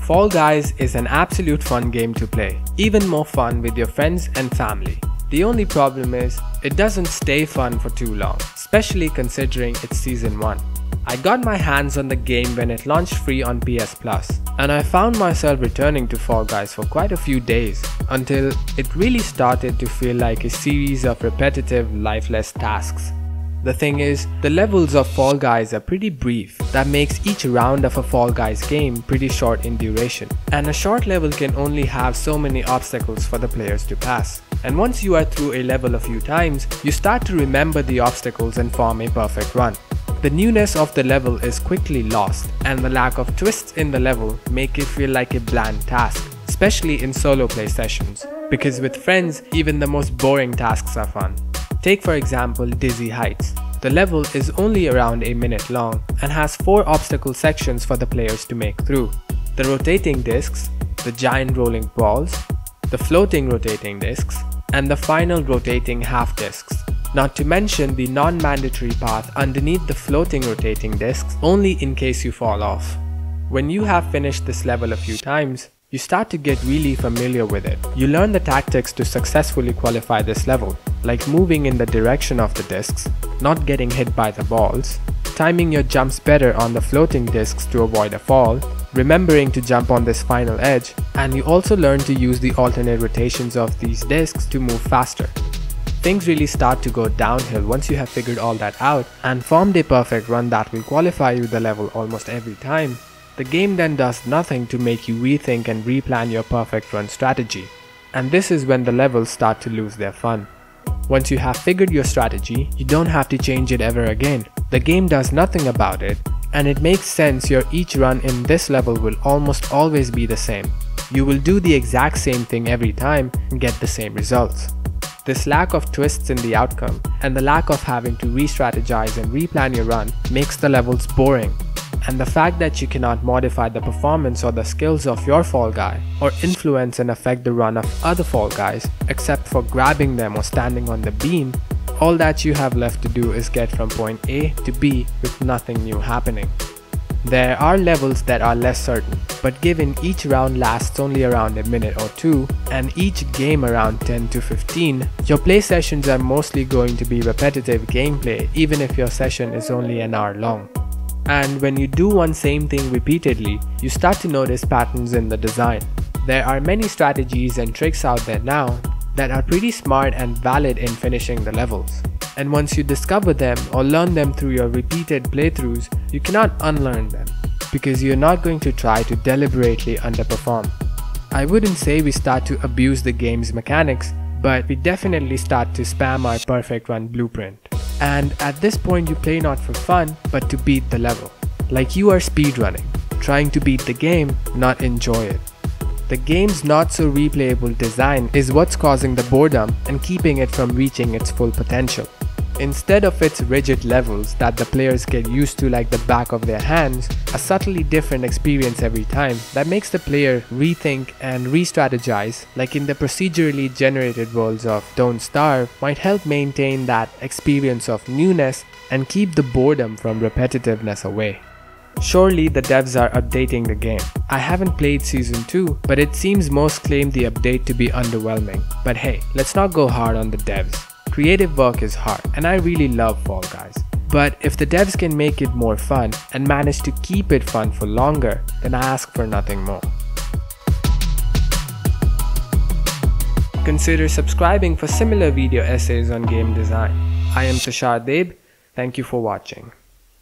Fall Guys is an absolute fun game to play, even more fun with your friends and family. The only problem is, it doesn't stay fun for too long, especially considering it's season 1. I got my hands on the game when it launched free on PS Plus, and I found myself returning to Fall Guys for quite a few days until it really started to feel like a series of repetitive, lifeless tasks. The thing is, the levels of Fall Guys are pretty brief. That makes each round of a Fall Guys game pretty short in duration. And a short level can only have so many obstacles for the players to pass. And once you are through a level a few times, you start to remember the obstacles and form a perfect run. The newness of the level is quickly lost, and the lack of twists in the level make it feel like a bland task, especially in solo play sessions, because with friends, even the most boring tasks are fun. Take for example Dizzy Heights. The level is only around a minute long and has 4 obstacle sections for the players to make through. The rotating discs, the giant rolling balls, the floating rotating discs, and the final rotating half discs. Not to mention the non-mandatory path underneath the floating rotating discs only in case you fall off. When you have finished this level a few times, you start to get really familiar with it. You learn the tactics to successfully qualify this level, like moving in the direction of the discs, not getting hit by the balls, timing your jumps better on the floating discs to avoid a fall, remembering to jump on this final edge, and you also learn to use the alternate rotations of these discs to move faster. Things really start to go downhill once you have figured all that out and formed a perfect run that will qualify you the level almost every time. The game then does nothing to make you rethink and replan your perfect run strategy. And this is when the levels start to lose their fun. Once you have figured your strategy, you don't have to change it ever again. The game does nothing about it, and it makes sense your each run in this level will almost always be the same. You will do the exact same thing every time and get the same results. This lack of twists in the outcome and the lack of having to re-strategize and replan your run makes the levels boring. And the fact that you cannot modify the performance or the skills of your Fall Guy or influence and affect the run of other Fall Guys except for grabbing them or standing on the beam, all that you have left to do is get from point A to B with nothing new happening. There are levels that are less certain, but given each round lasts only around a minute or 2 and each game around 10 to 15, your play sessions are mostly going to be repetitive gameplay even if your session is only an hour long. And when you do one same thing repeatedly, you start to notice patterns in the design. There are many strategies and tricks out there now that are pretty smart and valid in finishing the levels. And once you discover them or learn them through your repeated playthroughs, you cannot unlearn them, because you're not going to try to deliberately underperform. I wouldn't say we start to abuse the game's mechanics, but we definitely start to spam our perfect run blueprint. And at this point you play not for fun, but to beat the level. Like you are speedrunning, trying to beat the game, not enjoy it. The game's not so replayable design is what's causing the boredom and keeping it from reaching its full potential. Instead of its rigid levels that the players get used to like the back of their hands, a subtly different experience every time that makes the player rethink and re-strategize, like in the procedurally generated worlds of Don't Starve, might help maintain that experience of newness and keep the boredom from repetitiveness away. Surely the devs are updating the game. I haven't played season 2, but it seems most claim the update to be underwhelming. But hey, let's not go hard on the devs. Creative work is hard, and I really love Fall Guys. But if the devs can make it more fun and manage to keep it fun for longer, then I ask for nothing more. Consider subscribing for similar video essays on game design. I am Tushar Deb. Thank you for watching.